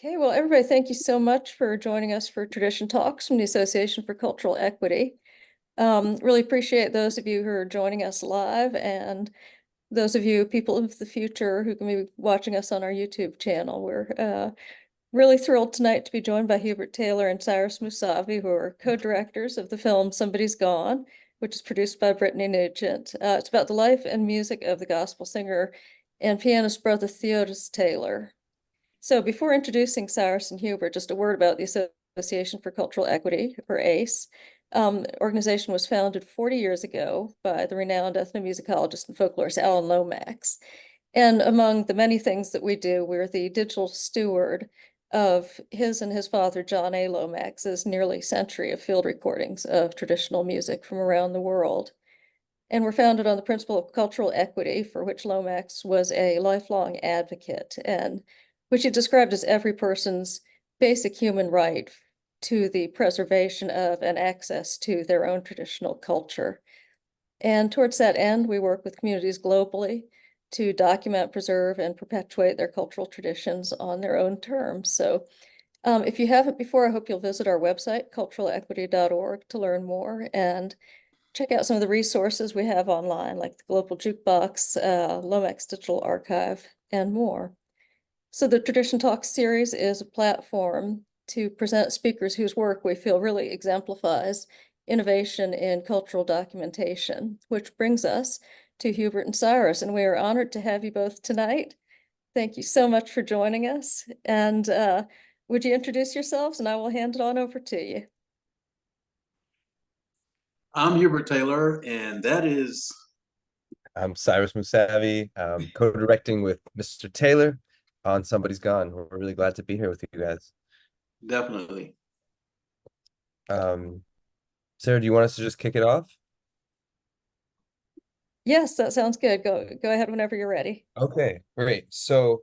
Okay, well, everybody, thank you so much for joining us for Tradition Talks from the Association for Cultural Equity. Really appreciate those of you who are joining us live and those of you, people of the future, who can be watching us on our YouTube channel. We're really thrilled tonight to be joined by Hubert Taylor and Cyrus Moussavi, who are co-directors of the film Somebody's Gone, which is produced by Brittany Nugent. It's about the life and music of the gospel singer and pianist Brother Theotis Taylor. So before introducing Cyrus and Hubert, just a word about the Association for Cultural Equity, or ACE. Organization was founded 40 years ago by the renowned ethnomusicologist and folklorist Alan Lomax. And among the many things that we do, we're the digital steward of his and his father, John A. Lomax's nearly century of field recordings of traditional music from around the world. And we're founded on the principle of cultural equity, for which Lomax was a lifelong advocate, and which he described as every person's basic human right to the preservation of and access to their own traditional culture. And towards that end, we work with communities globally to document, preserve, and perpetuate their cultural traditions on their own terms. So if you haven't before, I hope you'll visit our website, culturalequity.org, to learn more and check out some of the resources we have online, like the Global Jukebox, Lomax Digital Archive, and more. So the Tradition Talk series is a platform to present speakers whose work we feel really exemplifies innovation in cultural documentation, which brings us to Hubert and Cyrus, and we are honored to have you both tonight. Thank you so much for joining us. And would you introduce yourselves, and I will hand it on over to you. I'm Hubert Taylor, and that is... I'm Cyrus Moussavi, co-directing with Mr. Taylor on Somebody's Gone. We're really glad to be here with you guys. Definitely. Sarah, do you want us to just kick it off? Yes, that sounds good. Go ahead whenever you're ready. Okay, great. So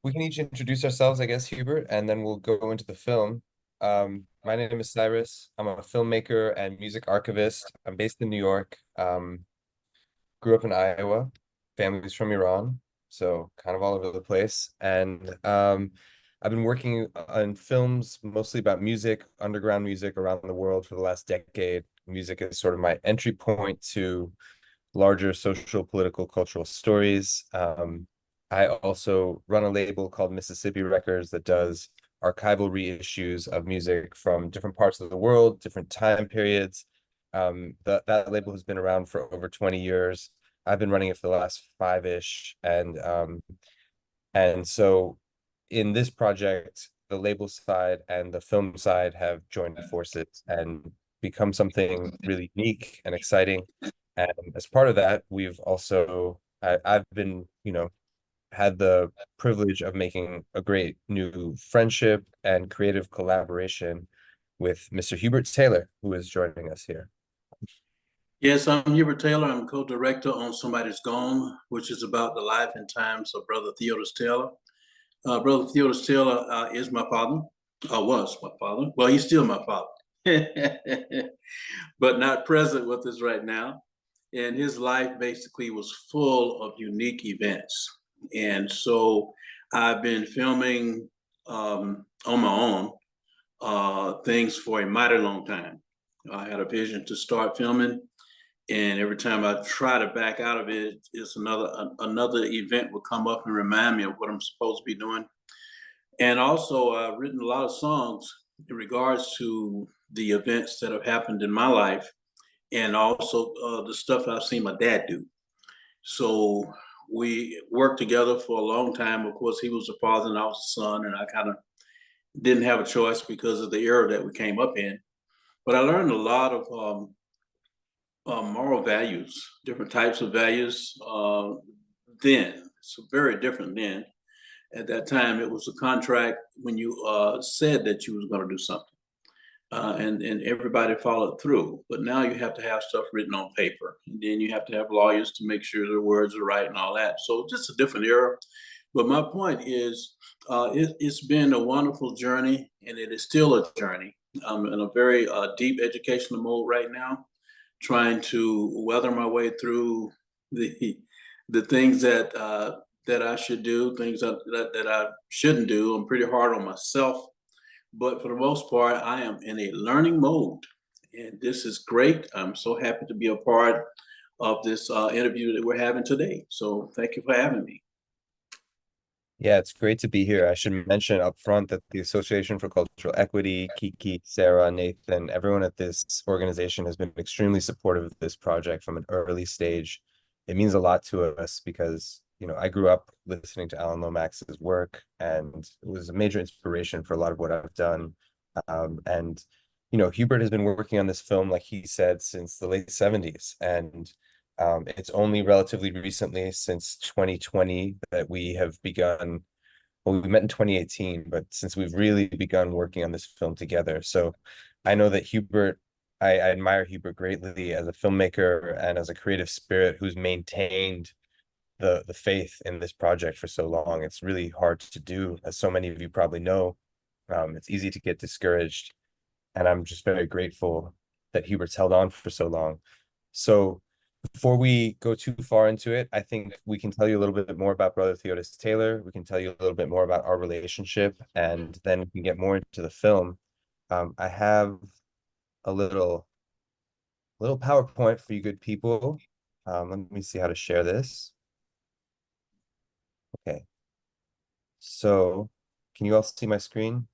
we can each introduce ourselves, I guess, Hubert, and then we'll go into the film. My name is Cyrus. I'm a filmmaker and music archivist. I'm based in New York. Grew up in Iowa. Family's from Iran, so kind of all over the place. And I've been working on films mostly about music, underground music around the world for the last decade. Music is sort of my entry point to larger social, political, cultural stories. I also run a label called Mississippi Records that does archival reissues of music from different parts of the world, different time periods. That label has been around for over 20 years. I've been running it for the last 5-ish. And so in this project, the label side and the film side have joined forces and become something really unique and exciting. And as part of that, we've also, I've been, had the privilege of making a great new friendship and creative collaboration with Mr. Hubert Taylor, who is joining us here. Yes, I'm Hubert Taylor. I'm co-director on Somebody's Gone, which is about the life and times of Brother Theotis Taylor. Brother Theotis Taylor is my father, was my father. Well, he's still my father, but not present with us right now. And his life basically was full of unique events. And so I've been filming on my own things for a mighty long time. I had a vision to start filming, and every time I try to back out of it, it's another event will come up and remind me of what I'm supposed to be doing. And also, I've written a lot of songs in regards to the events that have happened in my life, and also the stuff I've seen my dad do. So we worked together for a long time. Of course, he was the father and I was the son, and I kind of didn't have a choice because of the era that we came up in. But I learned a lot of moral values, different types of values then. So very different then. At that time, it was a contract when you said that you was going to do something. And everybody followed through. But now you have to have stuff written on paper. And then you have to have lawyers to make sure the words are right and all that. So just a different era. But my point is, it's been a wonderful journey, and it is still a journey. I'm in a very deep educational mode right now, trying to weather my way through the things that that I should do, things that I shouldn't do. I'm pretty hard on myself, but for the most part, I am in a learning mode, and this is great. I'm so happy to be a part of this interview that we're having today. So thank you for having me. Yeah, it's great to be here. I should mention up front that the Association for Cultural Equity, Kiki, Sarah, Nathan, everyone at this organization has been extremely supportive of this project from an early stage. It means a lot to us because, I grew up listening to Alan Lomax's work, and it was a major inspiration for a lot of what I've done. And Hubert has been working on this film, like he said, since the late 70s. And it's only relatively recently, since 2020, that we have begun. Well, we met in 2018, but since we've really begun working on this film together. So I know that I admire Hubert greatly as a filmmaker and as a creative spirit who's maintained the faith in this project for so long. It's really hard to do, as so many of you probably know. It's easy to get discouraged, and I'm just very grateful that Hubert's held on for so long. So before we go too far into it, I think we can tell you a little bit more about Brother Theotis Taylor. We can tell you a little bit more about our relationship, and then we can get more into the film. I have a little PowerPoint for you good people. Let me see how to share this. Okay. So can you all see my screen?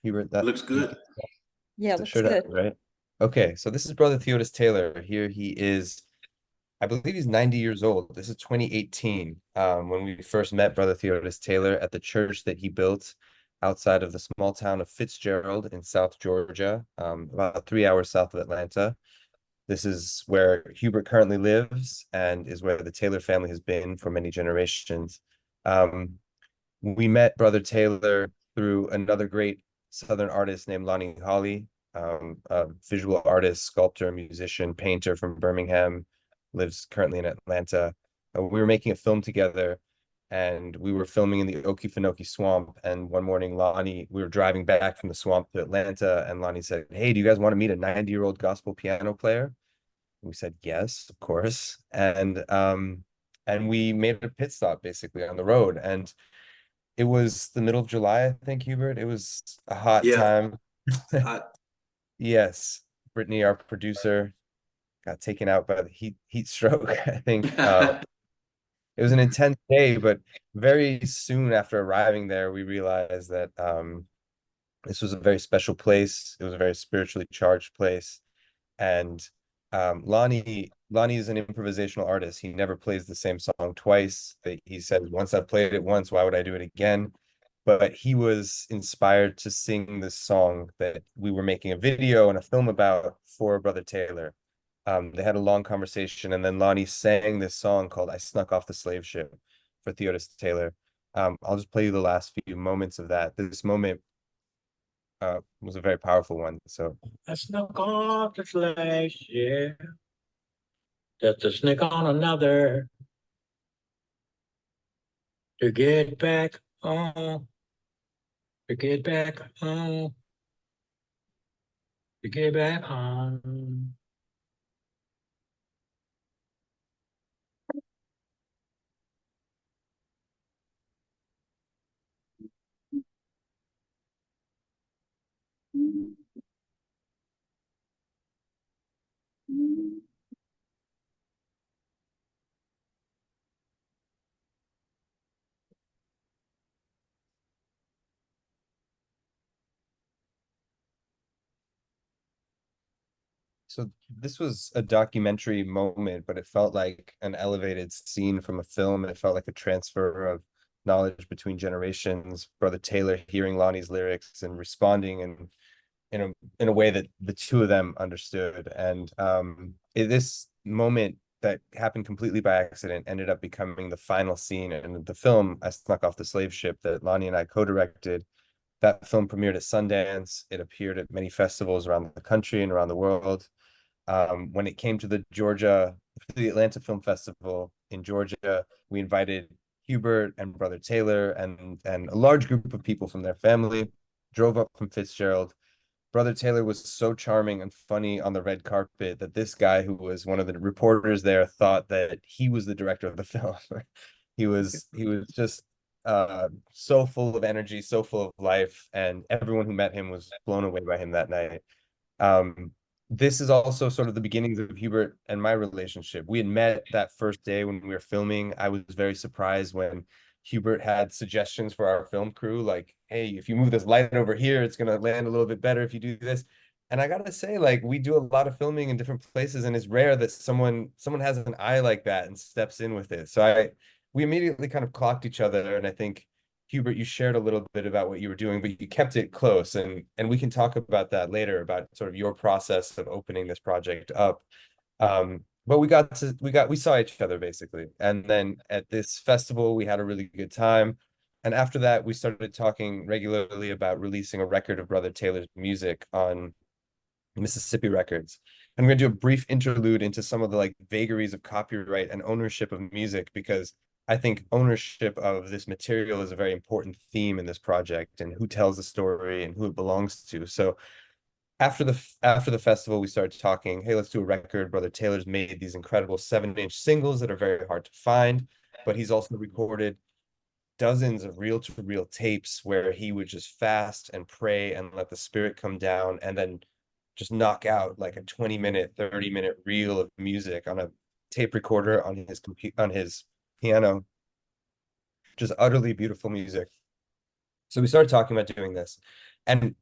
Hubert, that Looks good. Yeah, looks sure does, good. right? Okay, so this is Brother Theotis Taylor. Here he is. I believe he's 90 years old. This is 2018, when we first met Brother Theotis Taylor at the church that he built outside of the small town of Fitzgerald in South Georgia, about 3 hours south of Atlanta. This is where Hubert currently lives and is where the Taylor family has been for many generations. We met Brother Taylor through another great Southern artist named Lonnie Holly, a visual artist, sculptor, musician, painter from Birmingham, lives currently in Atlanta. We were making a film together, and we were filming in the Okefenokee Swamp. And one morning, we were driving back from the swamp to Atlanta, and Lonnie said, "Hey, do you guys want to meet a 90-year-old gospel piano player?" We said, "Yes, of course." And we made a pit stop basically on the road. And it was the middle of July, I think, Hubert. It was a hot Yeah, time. I, Yes. Brittany, our producer, got taken out by the heat stroke, I think. It was an intense day, but very soon after arriving there, we realized that this was a very special place. It was a very spiritually charged place. And Lonnie is an improvisational artist. He never plays the same song twice. He said, once I've played it once, why would I do it again? But he was inspired to sing this song that we were making a video and a film about for Brother Taylor. They had a long conversation, and then Lonnie sang this song called "I Snuck Off the Slave Ship" for Theotis Taylor. I'll just play you the last few moments of that. This moment was a very powerful one. So I snuck off the slave ship, just to sneak on another, to get back home, to get back home, to get back home. So this was a documentary moment, but it felt like an elevated scene from a film. It felt like a transfer of knowledge between generations. Brother Taylor hearing Lonnie's lyrics and responding in a way that the two of them understood. And this moment that happened completely by accident ended up becoming the final scene in the film "I Snuck Off the Slave Ship" that Lonnie and I co-directed. That film premiered at Sundance. It appeared at many festivals around the country and around the world. When it came to the Atlanta Film Festival in Georgia, we invited Hubert and Brother Taylor and a large group of people from their family, drove up from Fitzgerald. Brother Taylor was so charming and funny on the red carpet that this guy, who was one of the reporters there, thought that he was the director of the film. He was just so full of energy, so full of life, and everyone who met him was blown away by him that night. Um, this is also sort of the beginnings of Hubert and my relationship. We had met that first day when we were filming. I was very surprised when Hubert had suggestions for our film crew, like, hey, if you move this light over here, it's gonna land a little bit better if you do this. And I gotta say, like, we do a lot of filming in different places, and it's rare that someone has an eye like that and steps in with it. So we immediately kind of clocked each other, and I think Hubert, you shared a little bit about what you were doing, but you kept it close, and we can talk about that later, about sort of your process of opening this project up. But we saw each other basically, and then at this festival we had a really good time, and after that we started talking regularly about releasing a record of Brother Taylor's music on Mississippi Records. And we're gonna do a brief interlude into some of the like vagaries of copyright and ownership of music, because I think ownership of this material is a very important theme in this project, and who tells the story and who it belongs to. So after the festival, we started talking, hey, let's do a record. Brother Taylor's made these incredible 7-inch singles that are very hard to find, but he's also recorded dozens of reel-to-reel tapes where he would just fast and pray and let the spirit come down, and then just knock out like a 20-minute, 30-minute reel of music on a tape recorder on his piano. Just utterly beautiful music. So we started talking about doing this. And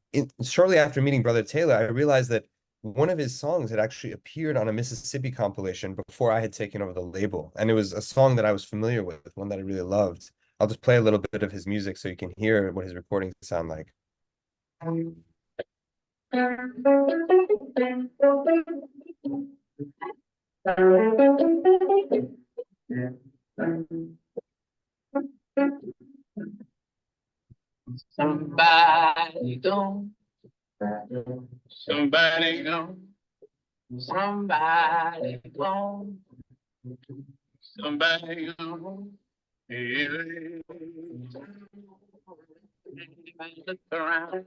shortly after meeting Brother Taylor, I realized that one of his songs had actually appeared on a Mississippi compilation before I had taken over the label. And it was a song that I was familiar with, one that I really loved. I'll just play a little bit of his music so you can hear what his recordings sound like. Somebody gone. Somebody gone. Somebody gone. Somebody gone. Look around.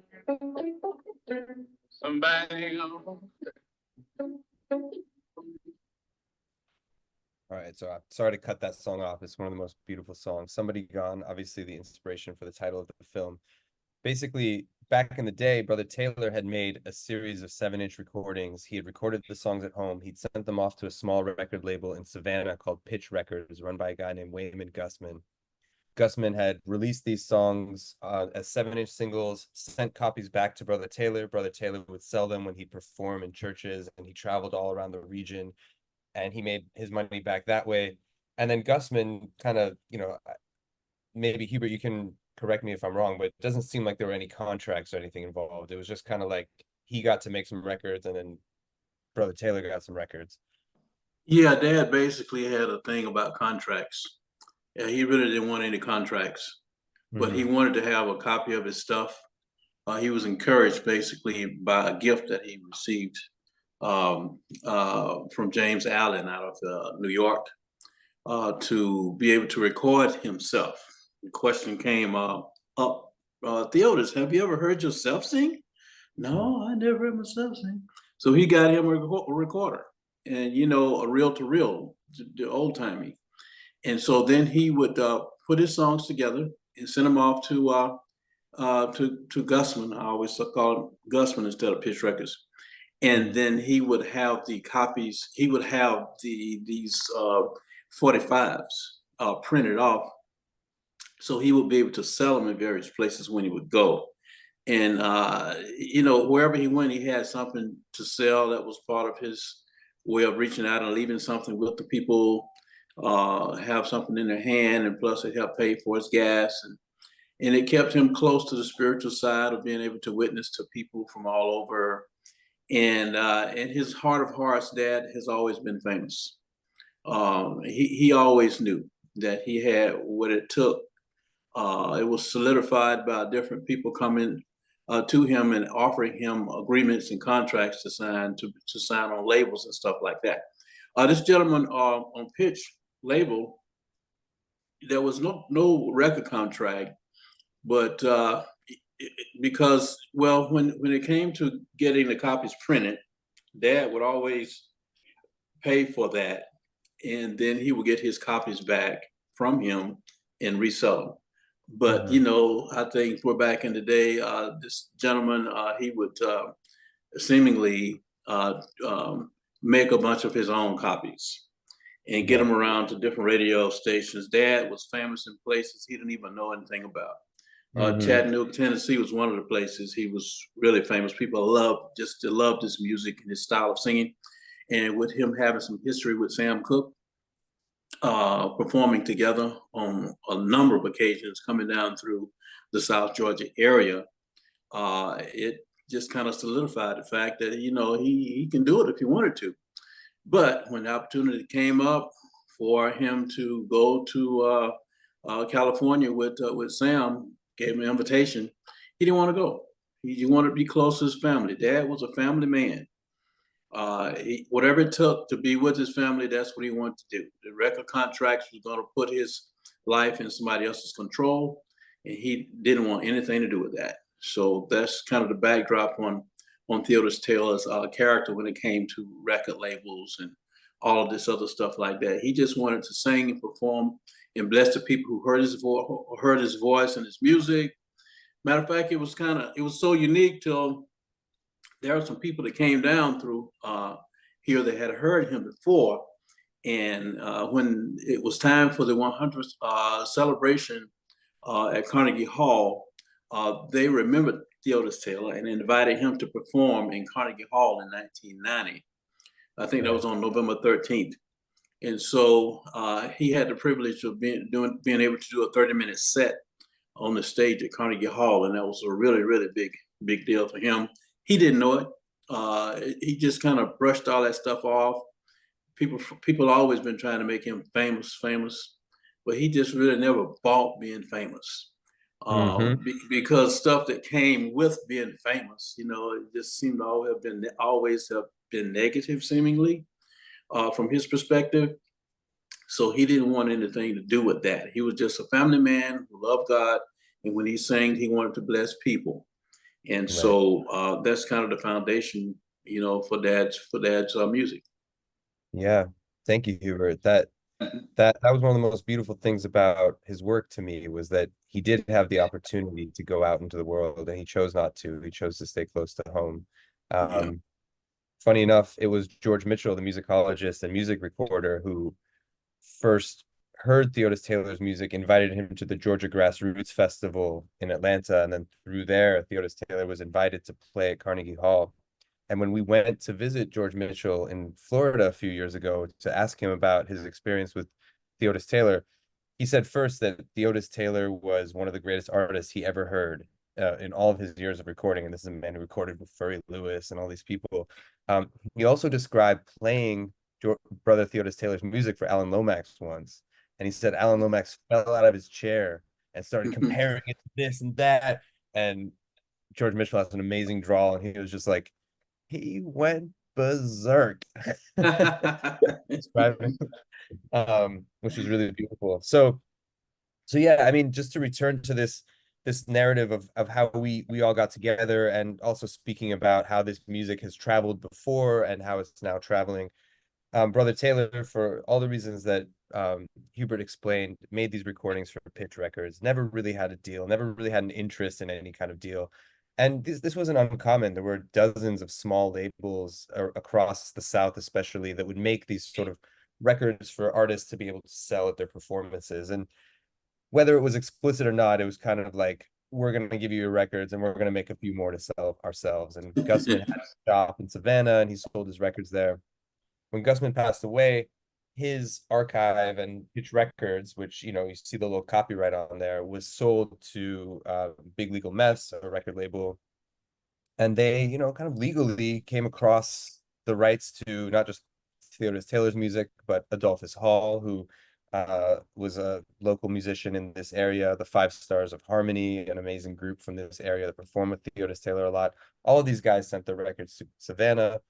Somebody gone. All right, so I'm sorry to cut that song off. It's one of the most beautiful songs. Somebody Gone, obviously the inspiration for the title of the film. Basically, back in the day, Brother Taylor had made a series of 7-inch recordings. He had recorded the songs at home. He'd sent them off to a small record label in Savannah called Pitch Records, run by a guy named Wayman Gusman. Gusman had released these songs as 7-inch singles, sent copies back to Brother Taylor. Brother Taylor would sell them when he'd perform in churches, and he traveled all around the region, and he made his money back that way. And then Gusman kind of, maybe Hubert, you can correct me if I'm wrong, but it doesn't seem like there were any contracts or anything involved. It was just kind of like he got to make some records, and then Brother Taylor got some records. Yeah, Dad basically had a thing about contracts. Yeah, he really didn't want any contracts, but he wanted to have a copy of his stuff. He was encouraged basically by a gift that he received from James Allen out of New York to be able to record himself. The question came up, Theotis, have you ever heard yourself sing? No, I never heard myself sing. So he got him a recorder, and a reel to reel, the old timey. And so then he would put his songs together and send them off to Gusman. I always call him Gusman instead of Pitch Records. And then he would have the copies. He would have these 45s printed off, so he would be able to sell them in various places when he would go. And wherever he went, he had something to sell. That was part of his way of reaching out and leaving something with the people. Have something in their hand, and plus it helped pay for his gas, and it kept him close to the spiritual side of being able to witness to people from all over. And his heart of hearts, Dad has always been famous. He always knew that he had what it took. It was solidified by different people coming to him and offering him agreements and contracts to sign on labels and stuff like that. This gentleman on Pitch label, there was no record contract, but because, well, when it came to getting the copies printed, Dad would always pay for that, and then he would get his copies back from him and resell them. But, you know, I think we're back in the day, this gentleman, he would seemingly make a bunch of his own copies and get them around to different radio stations. Dad was famous in places he didn't even know anything about. Chattanooga, Tennessee was one of the places he was really famous. People loved his music and his style of singing. And with him having some history with Sam Cooke, performing together on a number of occasions coming down through the South Georgia area, it just kind of solidified the fact that, you know, he can do it if he wanted to. But when the opportunity came up for him to go to California with Sam, gave him an invitation, he didn't want to go. He wanted to be close to his family. Dad was a family man. Whatever it took to be with his family, that's what he wanted to do. The record contracts was going to put his life in somebody else's control, and he didn't want anything to do with that. So that's kind of the backdrop on Theotis Taylor's character when it came to record labels and all of this other stuff like that. He just wanted to sing and perform and bless the people who heard his voice and his music. Matter of fact, it was so unique till there are some people that came down through here that had heard him before. And when it was time for the 100th celebration at Carnegie Hall, they remembered Theotis Taylor and invited him to perform in Carnegie Hall in 1990. I think that was on November 13th. And so he had the privilege of being able to do a 30-minute set on the stage at Carnegie Hall. And that was a really, really big deal for him. He didn't know it. He just kind of brushed all that stuff off. People always been trying to make him famous, but he just really never bought being famous. Because stuff that came with being famous, you know, it just seemed to always have been negative, seemingly, from his perspective. So he didn't want anything to do with that. He was just a family man who loved God, and when he sang, he wanted to bless people. And so that's kind of the foundation, you know, for Dad's music. Yeah, thank you, Hubert. That was one of the most beautiful things about his work to me, was that he did have the opportunity to go out into the world, and he chose not to. He chose to stay close to home. Funny enough, it was George Mitchell, the musicologist and music recorder, who first heard Theotis Taylor's music, invited him to the Georgia Grassroots Festival in Atlanta, and then through there, Theotis Taylor was invited to play at Carnegie Hall. And when we went to visit George Mitchell in Florida a few years ago to ask him about his experience with Theotis Taylor, he said first that Theotis Taylor was one of the greatest artists he ever heard in all of his years of recording. And this is a man who recorded with Furry Lewis and all these people. He also described playing Brother Theotis Taylor's music for Alan Lomax once. And he said Alan Lomax fell out of his chair and started comparing it to this and that. And George Mitchell has an amazing drawl, and he was just like, he went berserk. Describing, which was really beautiful. So yeah, I mean, just to return to this narrative of how we all got together, and also speaking about how this music has traveled before and how it's now traveling. Brother Taylor, for all the reasons that Hubert explained, made these recordings for Pitch Records, never really had a deal, never really had an interest in any kind of deal. And this wasn't uncommon. There were dozens of small labels across the South, especially, that would make these sort of records for artists to be able to sell at their performances. And whether it was explicit or not, it was kind of like, we're going to give you your records and we're going to make a few more to sell ourselves. And Gusman had a shop in Savannah, and he sold his records there. When Gusman passed away, his archive and Pitch Records, which, you know, you see the little copyright on there, was sold to Big Legal Mess, a record label. And they, you know, kind of legally came across the rights to not just Theotis Taylor's music, but Adolphus Hall, who was a local musician in this area, the Five Stars of Harmony, an amazing group from this area that performed with Theotis Taylor a lot. All of these guys sent their records to Savannah.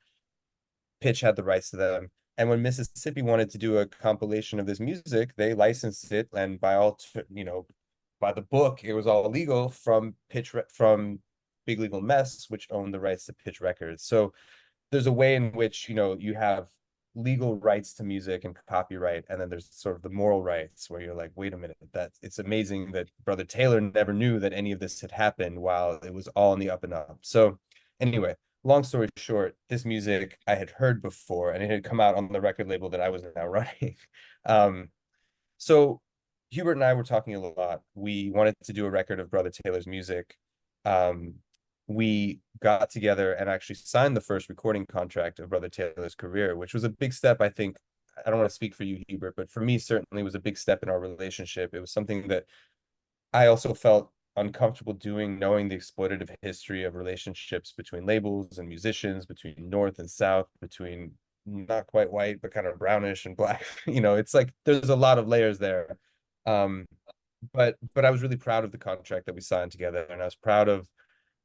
Pitch had the rights to them. And when Mississippi wanted to do a compilation of this music, they licensed it, and by the book, it was all legal from Big Legal Mess, which owned the rights to Pitch Records. So there's a way in which, you know, you have legal rights to music and copyright, and then there's sort of the moral rights where you're like, wait a minute, that it's amazing that Brother Taylor never knew that any of this had happened while it was all in the up and up. So anyway, long story short, this music I had heard before, and it had come out on the record label that I was now running. So Hubert and I were talking a lot. We wanted to do a record of Brother Taylor's music. We got together and actually signed the first recording contract of Brother Taylor's career, which was a big step, I think. I don't want to speak for you, Hubert, but for me, certainly was a big step in our relationship. It was something that I also felt uncomfortable doing, knowing the exploitative history of relationships between labels and musicians, between North and South, between not quite white, but kind of brownish and black. It's like there's a lot of layers there. But I was really proud of the contract that we signed together, and I was proud of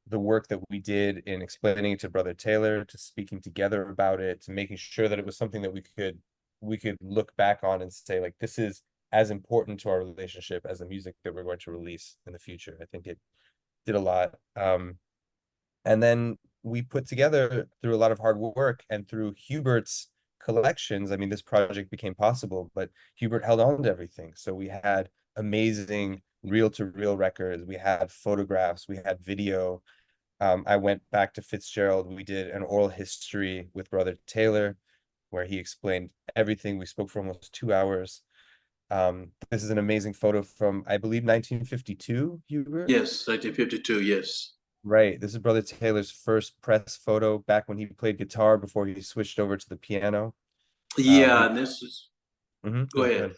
the work that we did in explaining it to Brother Taylor, to speaking together about it, to making sure that it was something that we could look back on and say, like, this is as important to our relationship as the music that we're going to release in the future. I think it did a lot. And then we put together, through a lot of hard work and through Hubert's collections, I mean, this project became possible, but Hubert held on to everything. So we had amazing reel-to-reel records, we had photographs, we had video. I went back to Fitzgerald. We did an oral history with Brother Taylor, where he explained everything. We spoke for almost 2 hours. This is an amazing photo from, I believe, 1952, Hubert? Yes, 1952, yes. Right. This is Brother Taylor's first press photo back when he played guitar before he switched over to the piano. Yeah, and this is, Mhm. go ahead.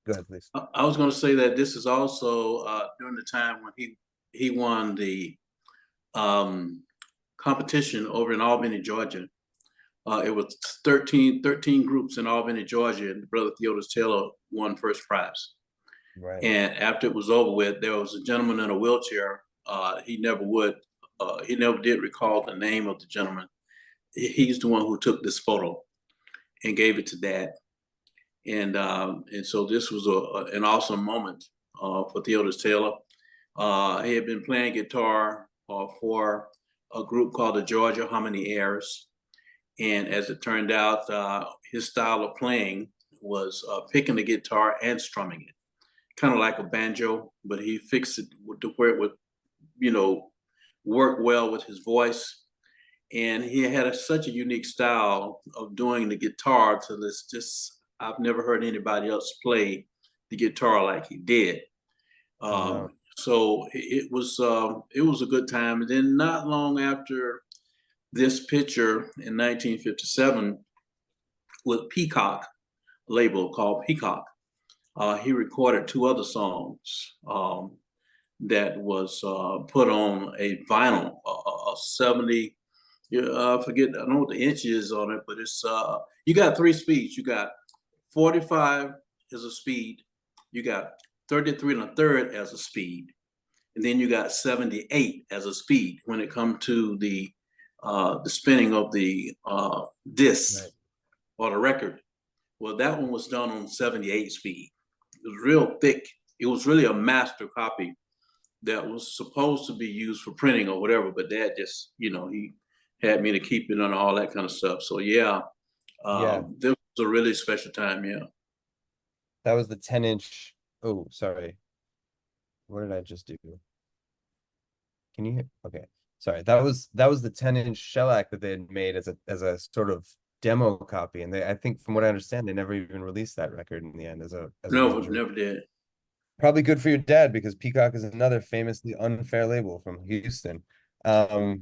Go ahead, please. I was going to say that this is also during the time when he won the competition over in Albany, Georgia. It was 13 groups in Albany, Georgia, and Brother Theotis Taylor won first prize. Right. And after it was over with, there was a gentleman in a wheelchair. He never did recall the name of the gentleman. He's the one who took this photo and gave it to Dad. And so this was an awesome moment for Theotis Taylor. He had been playing guitar for a group called the Georgia Harmony Heirs. And as it turned out, his style of playing was picking the guitar and strumming it, kind of like a banjo, but he fixed it to where it would, work well with his voice. And he had such a unique style of doing the guitar to this. Just I've never heard anybody else play the guitar like he did. No. So it was a good time. And then not long after this picture in 1957 with Peacock label called Peacock, he recorded 2 other songs that was put on a vinyl, a 70. I forget, I don't know what the inch is on it, but it's you got 3 speeds. You got 45 as a speed, you got 33 1/3 as a speed, and then you got 78 as a speed when it comes to the spinning of the disc. Right. Or the record. Well, that one was done on 78 speed. It was real thick. It was really a master copy that was supposed to be used for printing or whatever, but Dad just, he had me to keep it and all that kind of stuff. So yeah, this was a really special time. Yeah. That was the 10-inch. Oh, sorry. What did I just do? Can you hear? Okay. Sorry. That was the 10-inch shellac that they had made as a sort of demo copy. And I think from what I understand, they never even released that record in the end No, never did. Probably good for your dad, because Peacock is another famously unfair label from Houston. Well,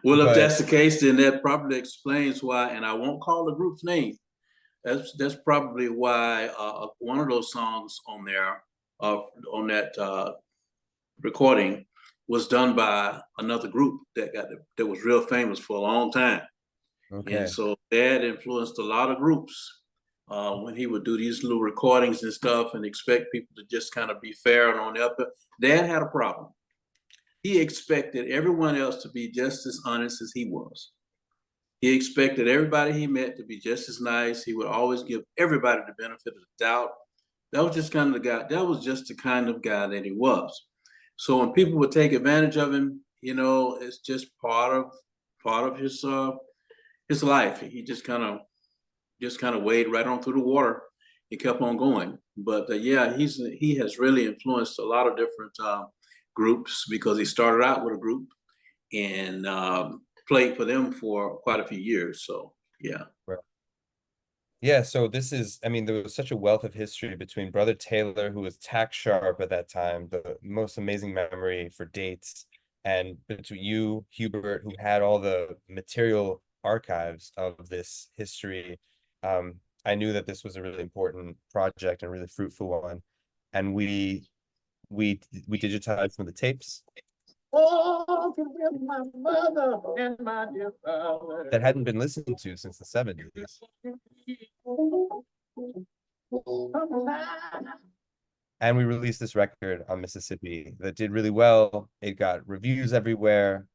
if that's the case, then that probably explains why, and I won't call the group's name. That's probably why one of those songs on there, on that recording, was done by another group that was real famous for a long time. Okay. And so Dad influenced a lot of groups when he would do these little recordings and stuff and expect people to just kind of be fair and on the up. Dad had a problem. He expected everyone else to be just as honest as he was. He expected everybody he met to be just as nice. He would always give everybody the benefit of the doubt. That was just kind of the guy. That was just the kind of guy that he was. So when people would take advantage of him, it's just part of his life. He just kind of just kind of wade right on through the water and kept on going. But yeah, he has really influenced a lot of different groups, because he started out with a group and played for them for quite a few years. So yeah. Right. Yeah, so this is, I mean, there was such a wealth of history between Brother Taylor, who was tack sharp at that time, the most amazing memory for dates, and between you, Hubert, who had all the material archives of this history. I knew that this was a really important project and a really fruitful one. And we digitized some of the tapes My mother and my dear father. that hadn't been listened to since the 70s. And we released this record on Mississippi that did really well. It got reviews everywhere.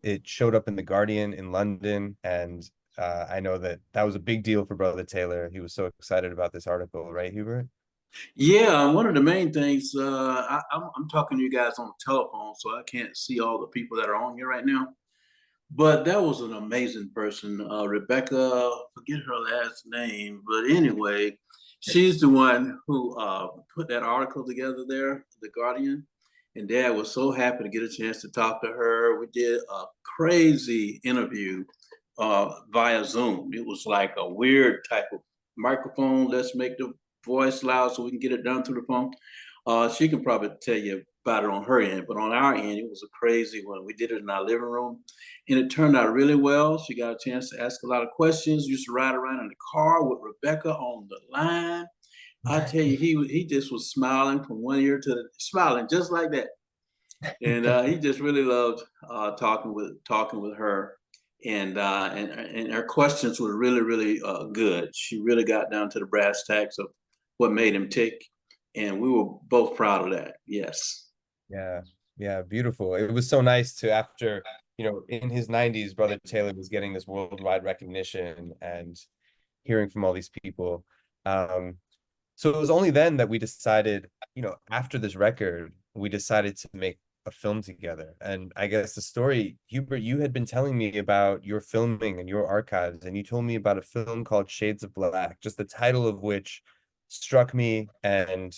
It showed up in The Guardian in London, and I know that that was a big deal for Brother Taylor. He was so excited about this article, right, Hubert? Yeah, one of the main things, I'm talking to you guys on the telephone, so I can't see all the people that are on here right now. But that was an amazing person, Rebecca. Forget her last name, but anyway, she's the one who put that article together there, The Guardian. And Dad was so happy to get a chance to talk to her. We did a crazy interview via Zoom. It was like a weird type of microphone. Let's make the voice loud so we can get it done through the phone. She can probably tell you about it on her end, but on our end, it was a crazy one. We did it in our living room, and it turned out really well. She got a chance to ask a lot of questions. Used to ride around in the car with Rebecca on the line. I tell you, he just was smiling from one ear to the smiling just like that, and he just really loved talking with her. And her questions were really good. She really got down to the brass tacks of what made him tick, and we were both proud of that. Yes. Yeah, yeah, beautiful. It was so nice to, after, in his 90s, Brother Taylor was getting this worldwide recognition and hearing from all these people. So it was only then that we decided, after this record, we decided to make a film together. And I guess the story, Hubert, you had been telling me about your filming and your archives, and you told me about a film called Shades of Black, just the title of which struck me, and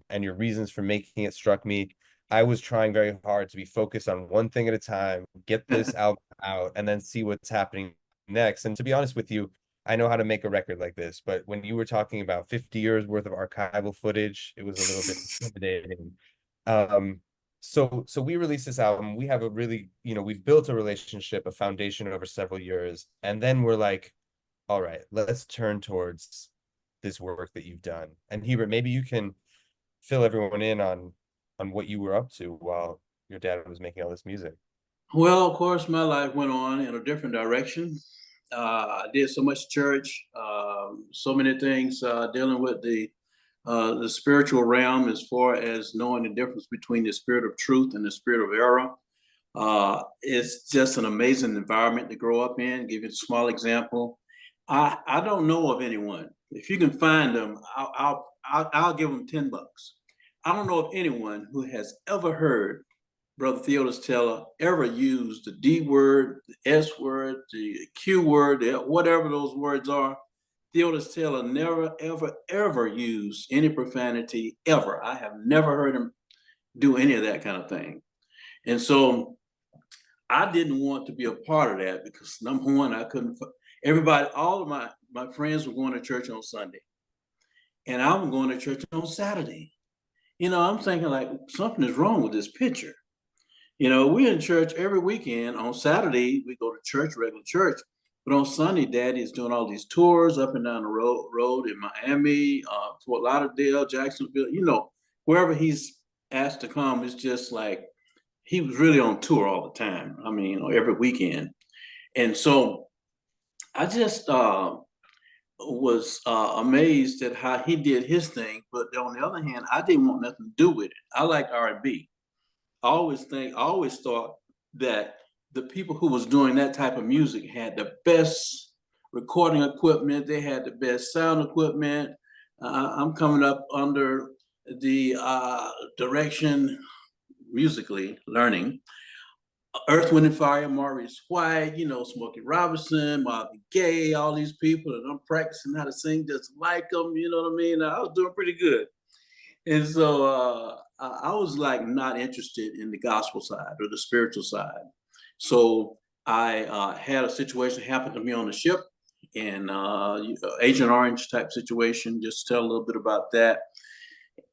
your reasons for making it struck me. I was trying very hard to be focused on one thing at a time, get this album out, and then see what's happening next. And to be honest with you, I know how to make a record like this, but when you were talking about 50 years worth of archival footage, it was a little bit intimidating. So we released this album. We have a really, we've built a relationship, a foundation over several years. And then we're like, all right, let's turn towards this work that you've done. And Hubert, maybe you can fill everyone in on what you were up to while your dad was making all this music. Well, of course, my life went on in a different direction. I did so much church, so many things dealing with the spiritual realm, as far as knowing the difference between the spirit of truth and the spirit of error. It's just an amazing environment to grow up in. Give you a small example. I don't know of anyone. If you can find them, I'll give them $10. I don't know of anyone who has ever heard Brother Theotis Taylor ever used the D word, the S word, the Q word, whatever those words are. Theotis Taylor never, ever used any profanity ever. I have never heard him do any of that kind of thing. And so I didn't want to be a part of that, because number one, I couldn't, everybody, all of my friends were going to church on Sunday, and I'm going to church on Saturday. I'm thinking like something is wrong with this picture. We're in church every weekend. On Saturday, we go to church, regular church. But on Sunday, Daddy is doing all these tours up and down the road in Miami, Fort Lauderdale, Jacksonville, wherever he's asked to come. It's just like he was really on tour all the time. I mean, every weekend. And so I just was amazed at how he did his thing. But on the other hand, I didn't want nothing to do with it. I like R&B. I always thought that the people who was doing that type of music had the best recording equipment. They had the best sound equipment. I'm coming up under the direction, musically learning, Earth, Wind and Fire, Maurice White, Smokey Robinson, Marvin Gaye, all these people, and I'm practicing how to sing just like them. You know what I mean? I was doing pretty good, and so I was like not interested in the gospel side or the spiritual side. So I had a situation happen to me on the ship, and Agent Orange type situation. Just to tell a little bit about that.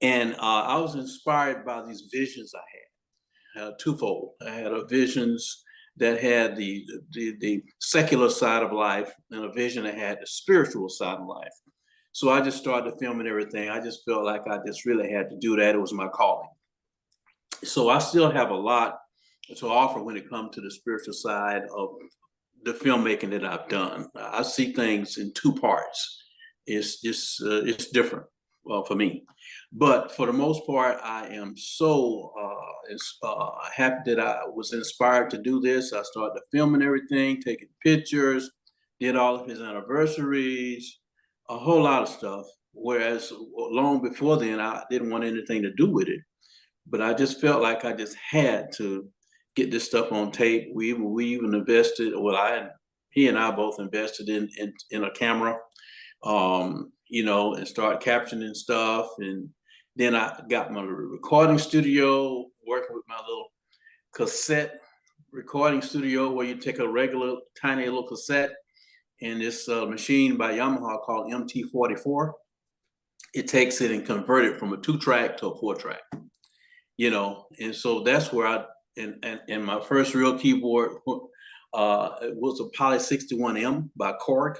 And I was inspired by these visions I had, twofold. I had a visions that had the secular side of life, and a vision that had the spiritual side of life. So I just started filming everything. I just felt like I just really had to do that. It was my calling. So I still have a lot to offer when it comes to the spiritual side of the filmmaking that I've done. I see things in two parts. It's just it's different, well, for me. But for the most part, I am so happy that I was inspired to do this. I started filming everything, taking pictures, did all of his anniversaries, a whole lot of stuff. Whereas long before then, I didn't want anything to do with it. But I just felt like I just had to get this stuff on tape. We even invested. Well, he and I both invested in a camera, and start captioning stuff. And then I got my recording studio, working with my little cassette recording studio, where you take a regular tiny little cassette and this machine by Yamaha called MT44. It takes it and convert it from a 2-track to a 4-track. And so that's where and my first real keyboard was a Poly 61M by Korg,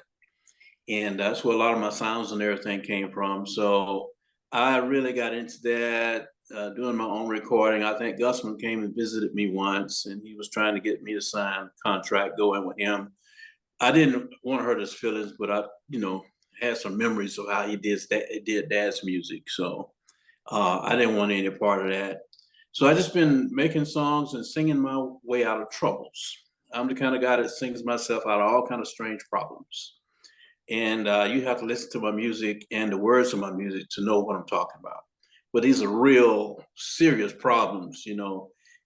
and that's where a lot of my sounds and everything came from. So I really got into that, doing my own recording. I think Gusman came and visited me once, and he was trying to get me to sign a contract going with him. I didn't want to hurt his feelings, but I, had some memories of how he did Dad's music. So I didn't want any part of that. So I just been making songs and singing my way out of troubles. I'm the kind of guy that sings myself out of all kind of strange problems. And you have to listen to my music and the words of my music to know what I'm talking about. But these are real serious problems, and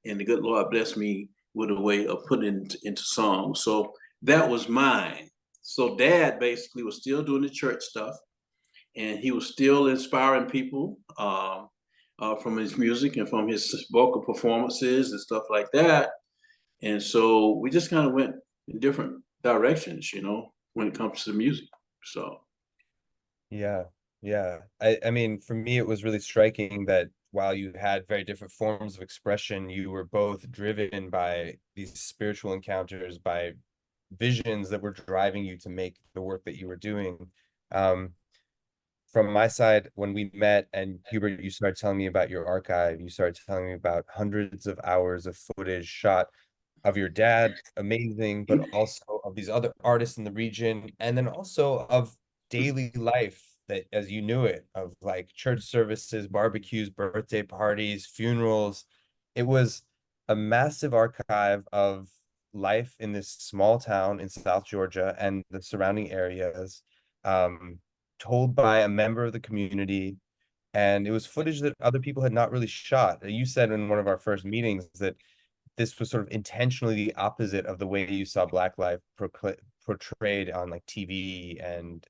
the good Lord blessed me with a way of putting it into songs. So that was mine. So Dad basically was still doing the church stuff, and he was still inspiring people from his music and from his vocal performances and stuff like that. And so we just kind of went in different directions, when it comes to music. So Yeah, yeah. I mean, for me, it was really striking that while you had very different forms of expression, you were both driven by these spiritual encounters, by visions that were driving you to make the work that you were doing. From my side, when we met and Hubert, you started telling me about your archive, you started telling me about hundreds of hours of footage shot of your dad, amazing, but also of these other artists in the region, and then also of daily life that as you knew it, of like church services, barbecues, birthday parties, funerals. It was a massive archive of life in this small town in South Georgia and the surrounding areas, told by a member of the community. And it was footage that other people had not really shot. You said in one of our first meetings that this was sort of intentionally the opposite of the way you saw Black life portrayed on like TV and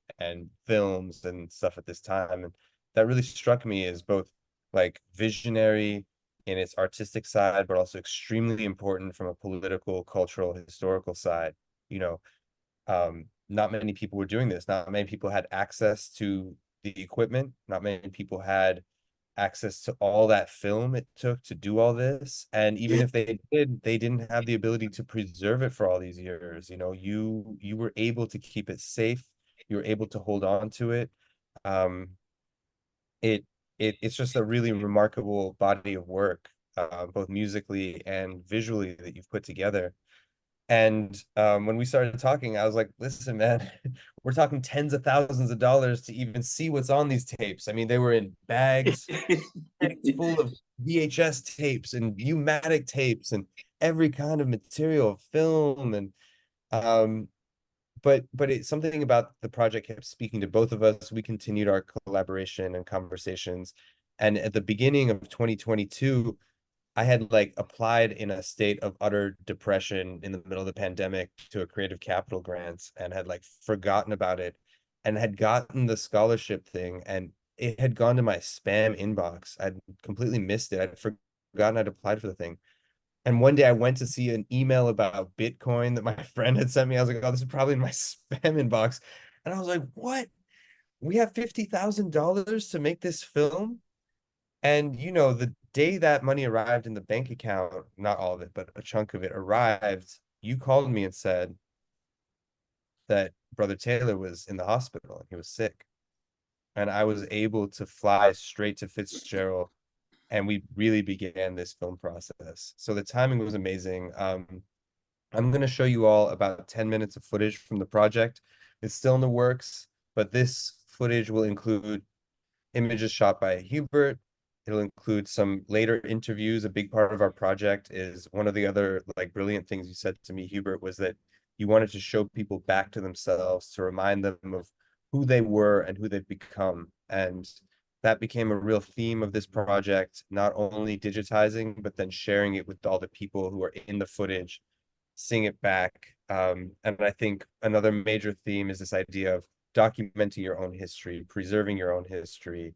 films and stuff at this time. And that really struck me as both like visionary in its artistic side, but also extremely important from a political, cultural, historical side. You know, not many people were doing this. Not many people had access to the equipment. Not many people had access to all that film it took to do all this. And even yeah, if they did, they didn't have the ability to preserve it for all these years. You know, you were able to keep it safe. You were able to hold on to it. Um, it's just a really remarkable body of work, both musically and visually, that you've put together. And when we started talking, I was like, listen, man, we're talking tens of thousands of dollars to even see what's on these tapes. I mean, they were in bags full of VHS tapes and pneumatic tapes and every kind of material, film. And but it's something about the project kept speaking to both of us. We continued our collaboration and conversations. And at the beginning of 2022, I had like applied in a state of utter depression in the middle of the pandemic to a creative capital grant and had like forgotten about it and had gotten the scholarship thing and it had gone to my spam inbox. I'd completely missed it. I'd forgotten I'd applied for the thing. And one day I went to see an email about Bitcoin that my friend had sent me. I was like, oh, this is probably in my spam inbox. And I was like, what? We have $50,000 to make this film? And you know, the day that money arrived in the bank account, not all of it, but a chunk of it arrived, you called me and said that Brother Taylor was in the hospital and he was sick. And I was able to fly straight to Fitzgerald and we really began this film process. So the timing was amazing. I'm going to show you all about 10 minutes of footage from the project. It's still in the works, but this footage will include images shot by Hubert. It'll include some later interviews. A big part of our project is one of the other like brilliant things you said to me, Hubert, was that you wanted to show people back to themselves, to remind them of who they were and who they've become. And that became a real theme of this project, not only digitizing, but then sharing it with all the people who are in the footage, seeing it back. And I think another major theme is this idea of documenting your own history, preserving your own history,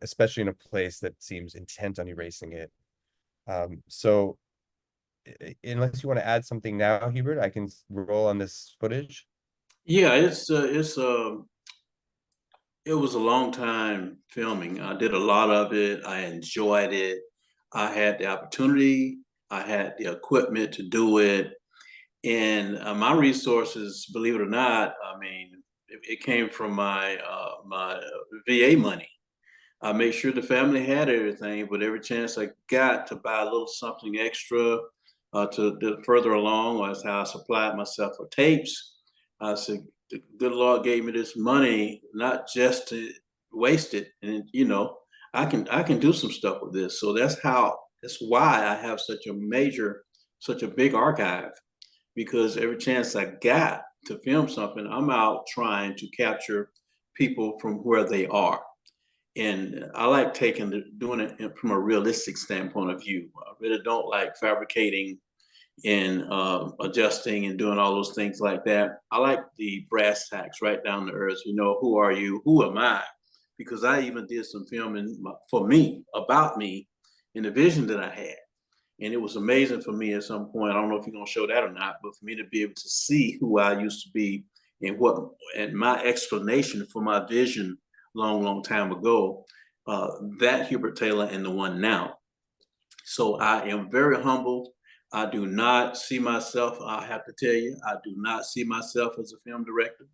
especially in a place that seems intent on erasing it. So unless you want to add something now, Hubert, I can roll on this footage. Yeah, it was a long time filming. I did a lot of it. I enjoyed it. I had the opportunity. I had the equipment to do it. And my resources, believe it or not, I mean, it came from my VA money. I made sure the family had everything, but every chance I got to buy a little something extra to further along, that's how I supplied myself for tapes. I said, the good Lord gave me this money, not just to waste it. And you know, I can do some stuff with this. So that's why I have such a big archive, because every chance I got to film something, I'm out trying to capture people from where they are. And I like doing it from a realistic standpoint of view. I really don't like fabricating and adjusting and doing all those things like that. I like the brass tacks, right down to earth. You know, who are you? Who am I? Because I even did some filming for me, about me, in the vision that I had. And it was amazing for me at some point. I don't know if you're gonna show that or not, but for me to be able to see who I used to be and my explanation for my vision long time ago, that Hubert Taylor and the one now. So I am very humble. I do not see myself, I have to tell you, I do not see myself as a film director.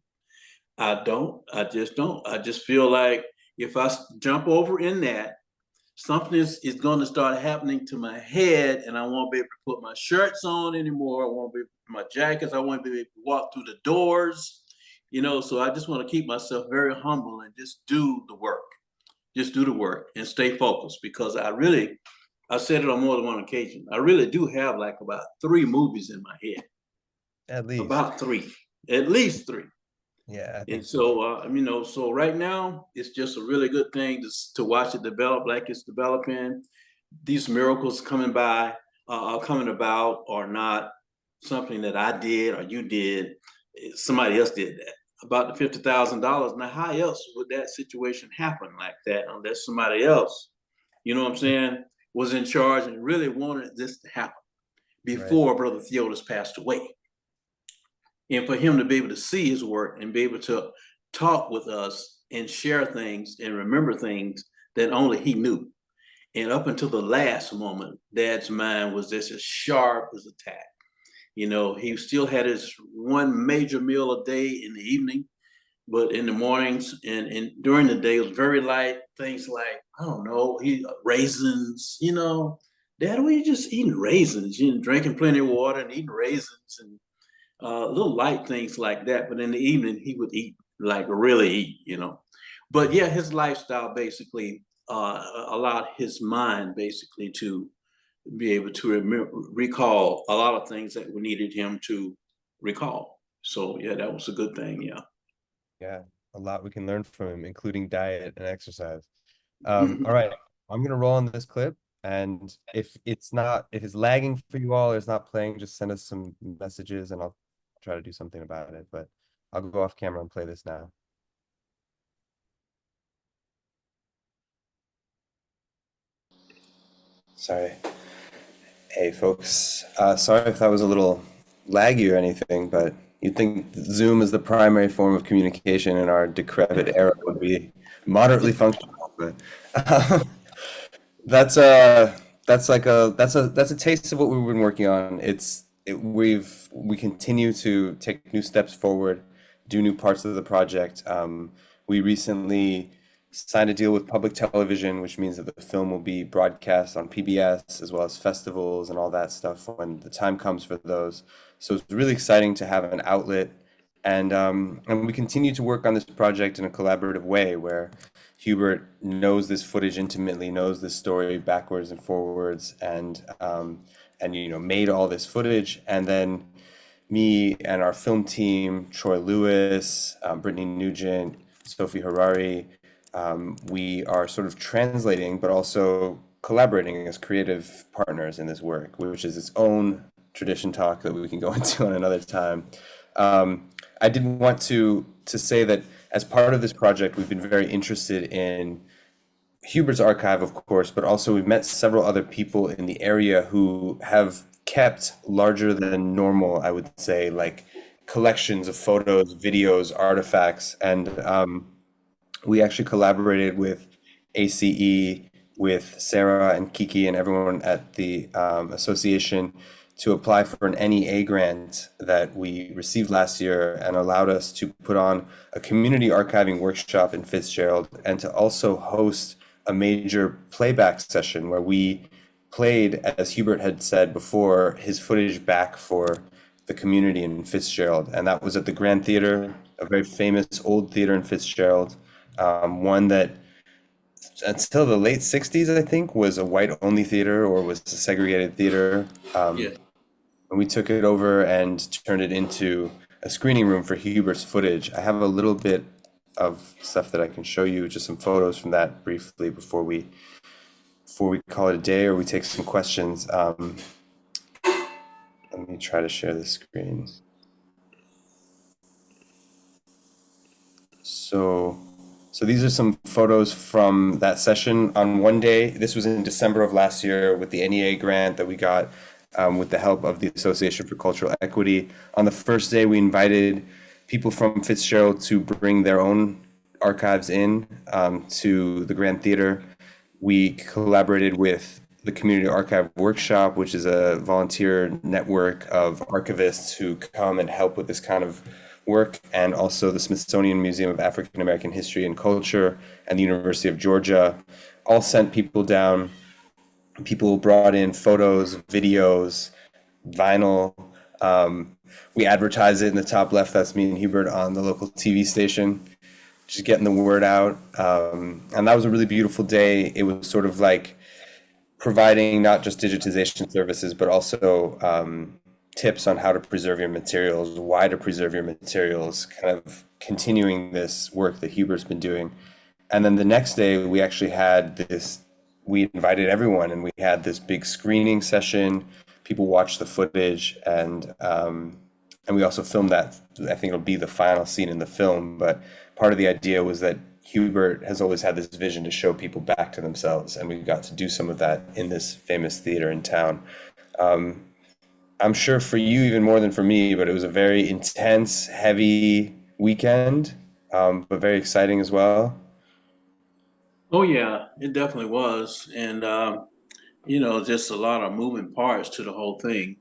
I don't. I just don't. I just feel like if I jump over in that, something is going to start happening to my head, and I won't be able to put my shirts on anymore. I won't be able to put my jackets. I won't be able to walk through the doors. You know, so I just want to keep myself very humble and just do the work. Just do the work and stay focused, because I said it on more than one occasion. I really do have like about 3 movies in my head. At least. About 3, at least 3. Yeah, I think And so, you know, so right now it's just a really good thing to watch it develop like it's developing. These miracles are coming about, are not something that I did or you did. Somebody else did that. About the $50,000. Now, how else would that situation happen like that unless somebody else, you know what I'm saying, was in charge and really wanted this to happen before Brother Theotis passed away? And for him to be able to see his work and be able to talk with us and share things and remember things that only he knew. And up until the last moment, Dad's mind was just as sharp as a tack. You know, he still had his one major meal a day in the evening, but in the mornings and during the day, it was very light. Things like, I don't know, raisins, you know. Dad, we just eating raisins, you know, drinking plenty of water and eating raisins and little light things like that. But in the evening, he would eat, like really eat, you know. But yeah, his lifestyle basically allowed his mind basically to be able to recall a lot of things that we needed him to recall. So yeah, that was a good thing. Yeah. Yeah, a lot we can learn from him, including diet and exercise. All right, I'm gonna roll on this clip. And if it's lagging for you all or it's not playing, just send us some messages and I'll try to do something about it. But I'll go off camera and play this now. Sorry. Hey folks, sorry if that was a little laggy or anything, but you'd think Zoom is the primary form of communication in our decrepit era would be moderately functional, but that's that's a taste of what we've been working on. We continue to take new steps forward, do new parts of the project. We recently signed a deal with public television, which means that the film will be broadcast on PBS as well as festivals and all that stuff when the time comes for those. So it's really exciting to have an outlet, and we continue to work on this project in a collaborative way where Hubert knows this footage intimately, knows this story backwards and forwards, and made all this footage, and then me and our film team, Troy Lewis, Brittany Nugent, Sophie Harari, we are sort of translating, but also collaborating as creative partners in this work, which is its own tradition talk that we can go into on another time. I did want to say that as part of this project, we've been very interested in Hubert's archive, of course, but also we've met several other people in the area who have kept larger than normal, I would say, like collections of photos, videos, artifacts, and we actually collaborated with ACE, with Sarah and Kiki and everyone at the association to apply for an NEA grant that we received last year and allowed us to put on a community archiving workshop in Fitzgerald and to also host a major playback session where we played, as Hubert had said before, his footage back for the community in Fitzgerald. And that was at the Grand Theater, a very famous old theater in Fitzgerald, one that until the late 60s, I think, was a white-only theater or was a segregated theater. Yeah. And we took it over and turned it into a screening room for Hubert's footage. I have a little bit of stuff that I can show you, just some photos from that briefly before we call it a day or we take some questions. Let me try to share the screen. So these are some photos from that session on one day. This was in December of last year with the NEA grant that we got with the help of the Association for Cultural Equity. On the first day, we invited people from Fitzgerald to bring their own archives in to the Grand Theater. We collaborated with the Community Archive Workshop, which is a volunteer network of archivists who come and help with this kind of work, and also the Smithsonian Museum of African American History and Culture and the University of Georgia all sent people down. People brought in photos, videos, vinyl. We advertise it in the top left. That's me and Hubert on the local TV station, just getting the word out. And that was a really beautiful day. It was sort of like providing not just digitization services, but also tips on how to preserve your materials, why to preserve your materials, kind of continuing this work that Hubert's been doing. And then the next day, we actually had we invited everyone and we had this big screening session. People watched the footage and we also filmed that. I think it'll be the final scene in the film, but part of the idea was that Hubert has always had this vision to show people back to themselves, and we got to do some of that in this famous theater in town. I'm sure for you even more than for me, but it was a very intense, heavy weekend, but very exciting as well. Oh, yeah, it definitely was. And, just a lot of moving parts to the whole thing.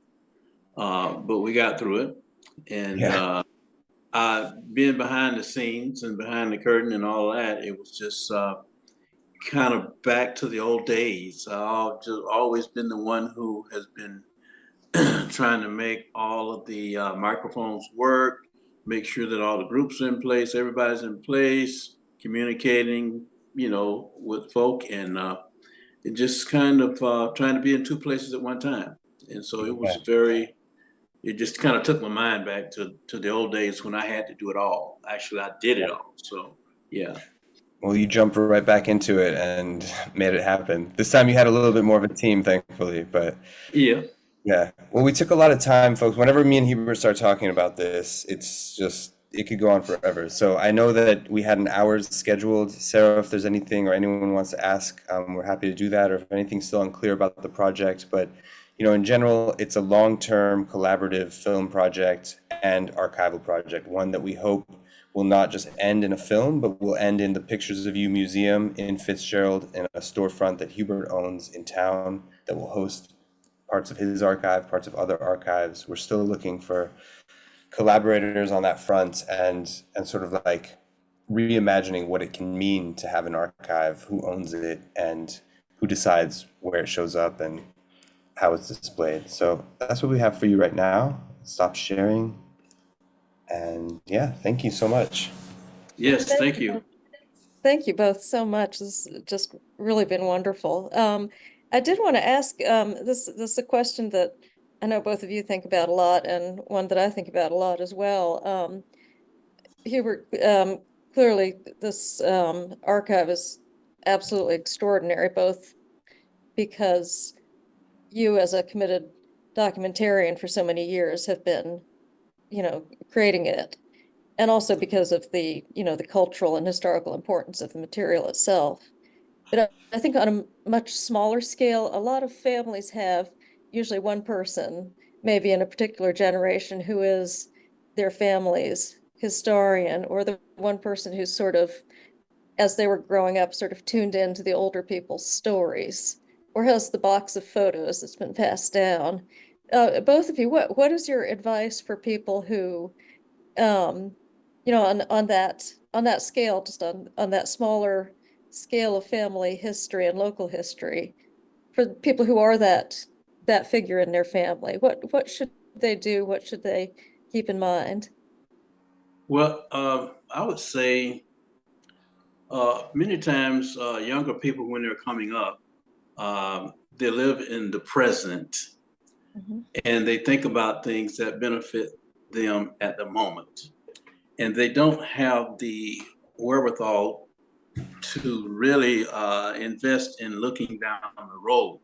But we got through it. And Yeah. being behind the scenes and behind the curtain and all that, it was just kind of back to the old days. I've just always been the one who has been trying to make all of the microphones work, make sure that all the groups are in place, everybody's in place, communicating, with folk, and it just kind of trying to be in two places at one time. And so it just kind of took my mind back to the old days when I had to do it all. Actually, I did it all. So, yeah. Well, you jumped right back into it and made it happen. This time you had a little bit more of a team, thankfully, but Yeah. yeah. Well, we took a lot of time, folks. Whenever me and Hubert start talking about this, it's just, it could go on forever. So I know that we had an hour scheduled. Sarah, if there's anything or anyone wants to ask, we're happy to do that. Or if anything's still unclear about the project, but in general, it's a long-term collaborative film project and archival project, one that we hope will not just end in a film, but will end in the Pictures of You Museum in Fitzgerald, in a storefront that Hubert owns in town that will host parts of his archive, parts of other archives. We're still looking for collaborators on that front, and sort of like reimagining what it can mean to have an archive, who owns it, and who decides where it shows up and how it's displayed. So that's what we have for you right now. Stop sharing. And yeah, thank you so much. Yes, thank you. Thank you both so much. This has just really been wonderful. I did want to ask, this is a question that I know both of you think about a lot, and one that I think about a lot as well. Hubert, clearly this archive is absolutely extraordinary, both because you as a committed documentarian for so many years have been, creating it, and also because of the, the cultural and historical importance of the material itself. But I think on a much smaller scale, a lot of families have usually one person, maybe in a particular generation, who is their family's historian, or the one person who's sort of, as they were growing up, sort of tuned into the older people's stories, or has the box of photos that's been passed down. Both of you, what is your advice for people who, um, on that scale, just on that smaller scale of family history and local history, for people who are that figure in their family, what should they do? What should they keep in mind? Well, I would say many times younger people, when they're coming up, they live in the present Mhm. and they think about things that benefit them at the moment. And they don't have the wherewithal to really invest in looking down the road.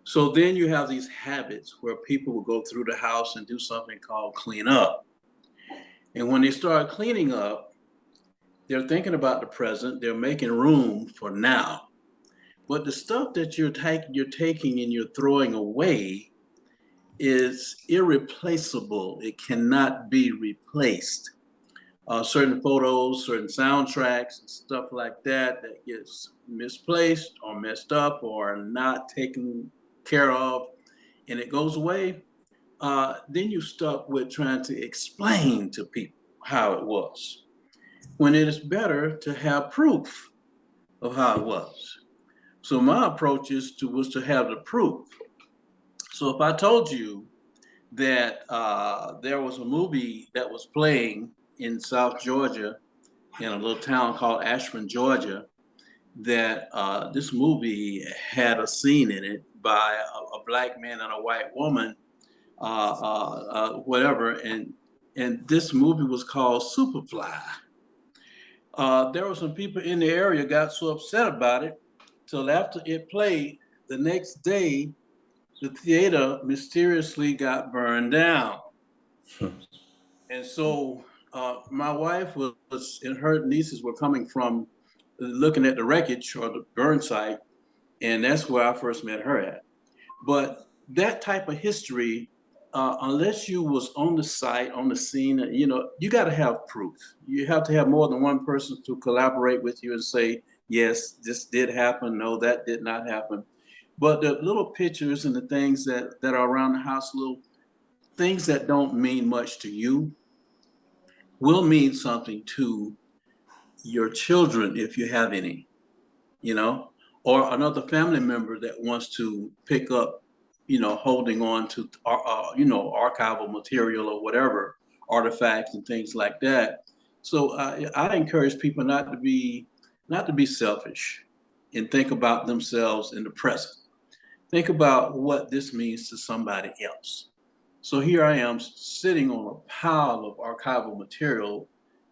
So then you have these habits where people will go through the house and do something called clean up. And when they start cleaning up, they're thinking about the present, they're making room for now. But the stuff that you're taking and you're throwing away is irreplaceable. It cannot be replaced. Certain photos, certain soundtracks, and stuff like that that gets misplaced or messed up or not taken care of, and it goes away. Then you stuck with trying to explain to people how it was, when it is better to have proof of how it was. So my approach was to have the proof. So if I told you that there was a movie that was playing in South Georgia, in a little town called Ashburn, Georgia, that this movie had a scene in it by a black man and a white woman, whatever, and this movie was called Superfly. There were some people in the area got so upset about it till after it played the next day, the theater mysteriously got burned down. And so my wife was, and her nieces were coming from looking at the wreckage or the burn site, and that's where I first met her at. But that type of history, unless you was on the site, on the scene, you got to have proof. You have to have more than one person to collaborate with you and say, yes, this did happen. No, that did not happen. But the little pictures and the things that are around the house, little things that don't mean much to you, will mean something to your children if you have any, or another family member that wants to pick up, holding on to, archival material or whatever, artifacts and things like that. So I encourage people not to be selfish and think about themselves in the present. Think about what this means to somebody else. So here I am sitting on a pile of archival material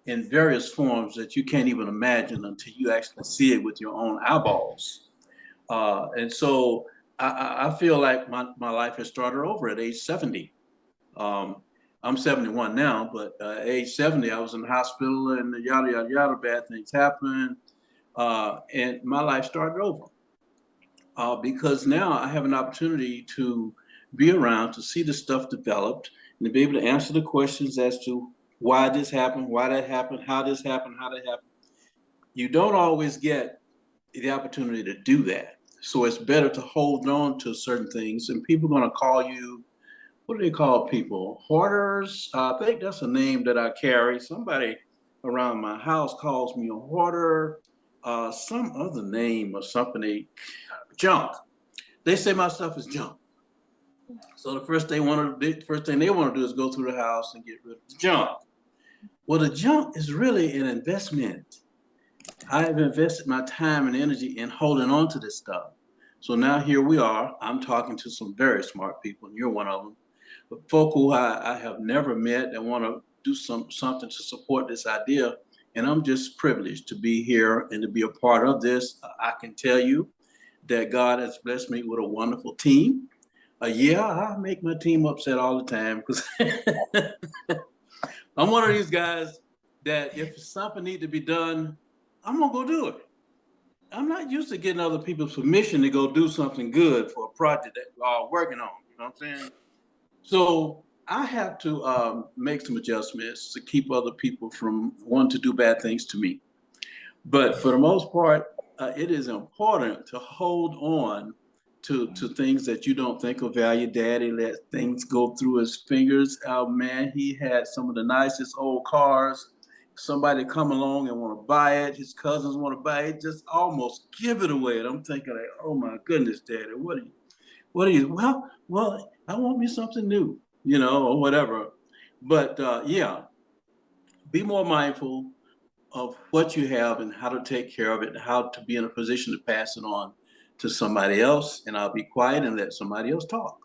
in various forms that you can't even imagine until you actually see it with your own eyeballs. And so I feel like my life has started over at age 70. I'm 71 now, but age 70, I was in the hospital and yada, yada, yada, bad things happened. And my life started over because now I have an opportunity to be around, to see the stuff developed, and to be able to answer the questions as to why this happened, why that happened, how this happened, how that happened. You don't always get the opportunity to do that. So it's better to hold on to certain things, and people are going to call you, what do they call people? Hoarders? I think that's a name that I carry. Somebody around my house calls me a hoarder, some other name or something, junk. They say my stuff is junk. So the first thing they want to do is go through the house and get rid of the junk. Well, the junk is really an investment. I have invested my time and energy in holding on to this stuff. So now here we are. I'm talking to some very smart people, and you're one of them. But folk who I have never met and want to do something to support this idea. And I'm just privileged to be here and to be a part of this. I can tell you that God has blessed me with a wonderful team. Yeah, I make my team upset all the time because I'm one of these guys that if something needs to be done, I'm gonna go do it. I'm not used to getting other people's permission to go do something good for a project that we're all working on. You know what I'm saying? So I have to make some adjustments to keep other people from wanting to do bad things to me. But for the most part, it is important to hold on to things that you don't think of value. Daddy let things go through his fingers. Oh man, he had some of the nicest old cars. Somebody come along and want to buy it. His cousins want to buy it. Just almost give it away. And I'm thinking like, oh my goodness, Daddy, what are you? Well, I want me something new, or whatever. But yeah, be more mindful of what you have and how to take care of it and how to be in a position to pass it on to somebody else. And I'll be quiet and let somebody else talk.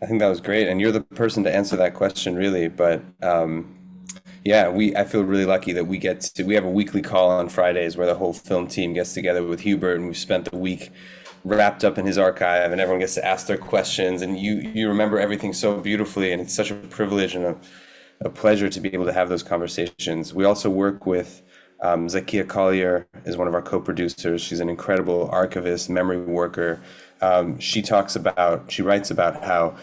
I think that was great, and you're the person to answer that question, really. But yeah, I feel really lucky that we have a weekly call on Fridays where the whole film team gets together with Hubert, and we've spent the week wrapped up in his archive, and everyone gets to ask their questions, and you remember everything so beautifully, and it's such a privilege and a pleasure to be able to have those conversations. We also work with Zakia Collier is one of our co-producers. She's an incredible archivist, memory worker. She writes about how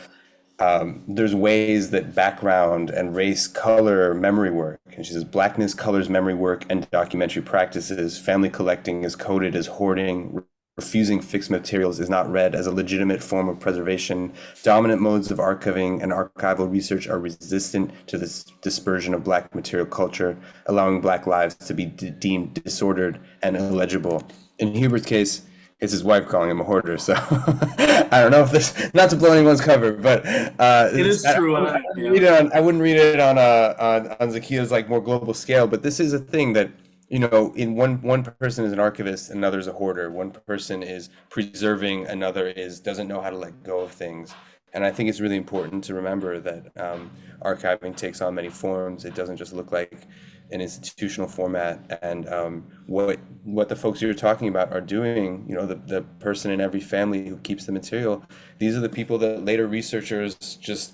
there's ways that background and race color memory work. And she says, blackness colors memory work and documentary practices. Family collecting is coded as hoarding. Refusing fixed materials is not read as a legitimate form of preservation. Dominant modes of archiving and archival research are resistant to this dispersion of Black material culture, allowing Black lives to be deemed disordered and illegible. In Hubert's case, it's his wife calling him a hoarder. So I don't know if this, not to blow anyone's cover, but it is true. I wouldn't read it on Zakia's like more global scale, but this is a thing that, in one person is an archivist, another is a hoarder. One person is preserving, another doesn't know how to let go of things. And I think it's really important to remember that archiving takes on many forms. It doesn't just look like an institutional format. And what the folks you're talking about are doing, the person in every family who keeps the material, these are the people that later researchers just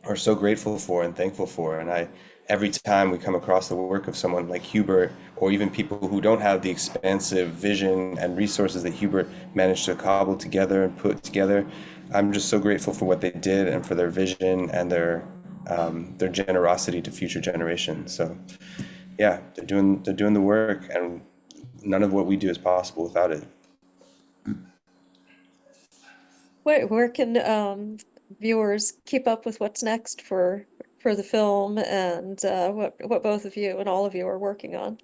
are so grateful for and thankful for. And every time we come across the work of someone like Hubert, or even people who don't have the expansive vision and resources that Hubert managed to cobble together and put together, I'm just so grateful for what they did and for their vision and their generosity to future generations. So yeah, they're doing the work, and none of what we do is possible without it. Where can viewers keep up with what's next for the film and what both of you and all of you are working on?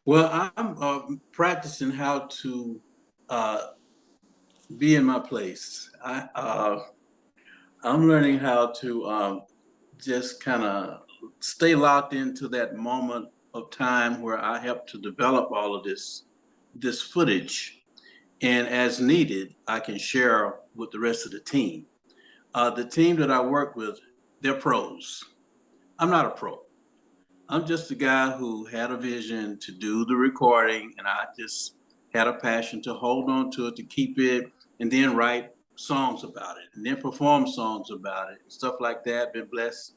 Well, I'm practicing how to be in my place. I'm learning how to just kind of stay locked into that moment of time where I help to develop all of this footage, and as needed, I can share with the rest of the team. The team that I work with, they're pros. I'm not a pro. I'm just a guy who had a vision to do the recording, and I just had a passion to hold on to it, to keep it, and then write songs about it, and then perform songs about it, and stuff like that. Been blessed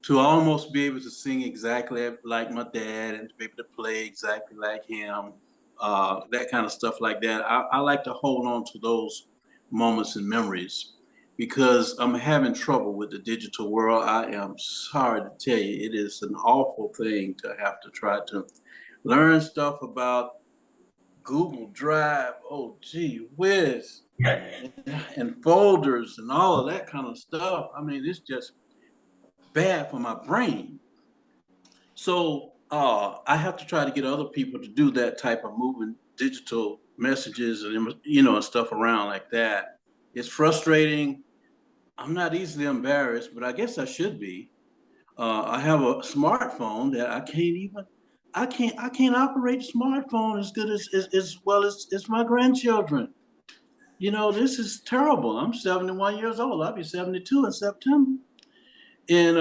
to almost be able to sing exactly like my dad and to be able to play exactly like him, that kind of stuff like that. I like to hold on to those moments and memories because I'm having trouble with the digital world. I am sorry to tell you, it is an awful thing to have to try to learn stuff about Google Drive. Oh, gee whiz. And folders and all of that kind of stuff. I mean, it's just bad for my brain. So I have to try to get other people to do that type of moving digital messages and and stuff around like that. It's frustrating. I'm not easily embarrassed, but I guess I should be. I have a smartphone that I can't operate the smartphone as good as well as my grandchildren. This is terrible. I'm 71 years old. I'll be 72 in September. And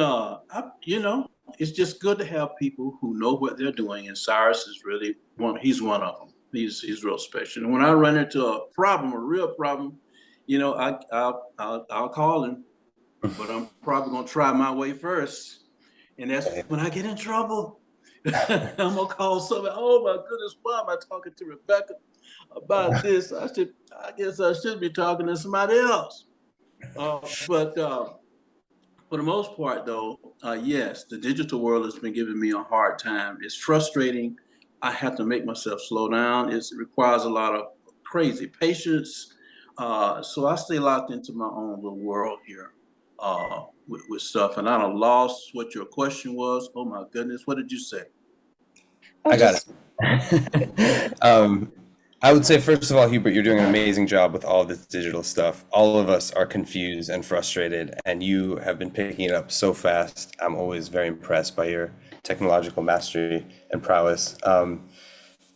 it's just good to have people who know what they're doing. And Cyrus is really he's one of them. He's real special. And when I run into a real problem, I'll call him, but I'm probably gonna try my way first. And that's when I get in trouble. I'm gonna call somebody. Oh my goodness, why am I talking to Rebecca about this? I guess I should be talking to somebody else. But for the most part, though, yes, the digital world has been giving me a hard time. It's frustrating. I have to make myself slow down. It requires a lot of crazy patience. So I stay locked into my own little world here with stuff. And I done lost what your question was. Oh my goodness, what did you say? I got it. I would say, first of all, Hubert, you're doing an amazing job with all this digital stuff. All of us are confused and frustrated, and you have been picking it up so fast. I'm always very impressed by your technological mastery and prowess.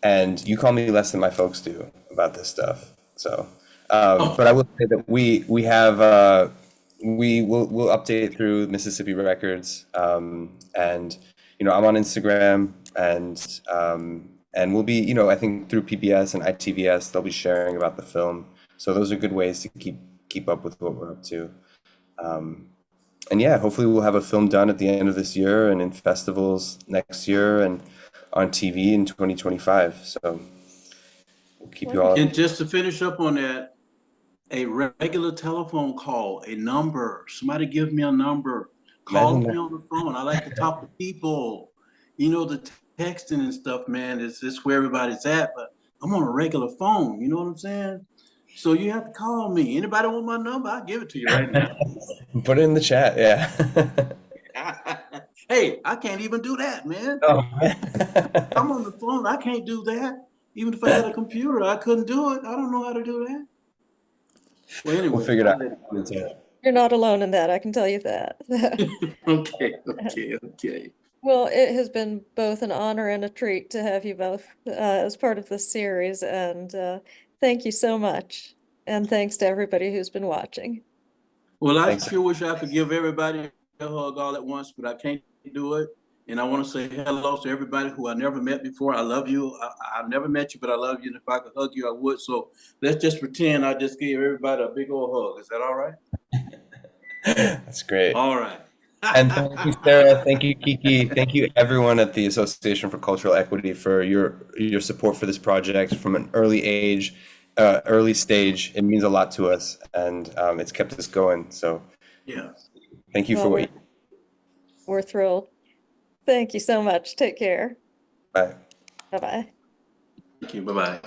And you call me less than my folks do about this stuff. So, but I will say that we have we'll update through Mississippi Records, and I'm on Instagram, and we'll be, I think through PBS and ITVS, they'll be sharing about the film. So those are good ways to keep up with what we're up to. And yeah, hopefully we'll have a film done at the end of this year and in festivals next year and on TV in 2025. So we'll keep you all. And just to finish up on that, a regular telephone call, a number, somebody give me a number, call me on the phone. I like to talk to people. The texting and stuff, man, is just where everybody's at, but I'm on a regular phone, you know what I'm saying? So you have to call me. Anybody want my number? I'll give it to you right now. Put it in the chat, yeah. Hey, I can't even do that, man. Oh. I'm on the phone, I can't do that. Even if I had a computer, I couldn't do it. I don't know how to do that. Well, anyway, we'll figure it out. You're not alone in that, I can tell you that. Okay. Well, it has been both an honor and a treat to have you both as part of this series, and thank you so much. And thanks to everybody who's been watching. Well, I sure wish I could give everybody a hug all at once, but I can't do it. And I want to say hello to everybody who I never met before. I love you. I've never met you, but I love you. And if I could hug you, I would. So let's just pretend I just gave everybody a big old hug. Is that all right? That's great. All right. And thank you, Sarah. Thank you, Kiki. Thank you, everyone at the Association for Cultural Equity, for your support for this project from an early stage. It means a lot to us, and it's kept us going. So, yeah. Thank you for what we're thrilled. Thank you so much. Take care. Bye. Bye-bye. Thank you. Bye-bye.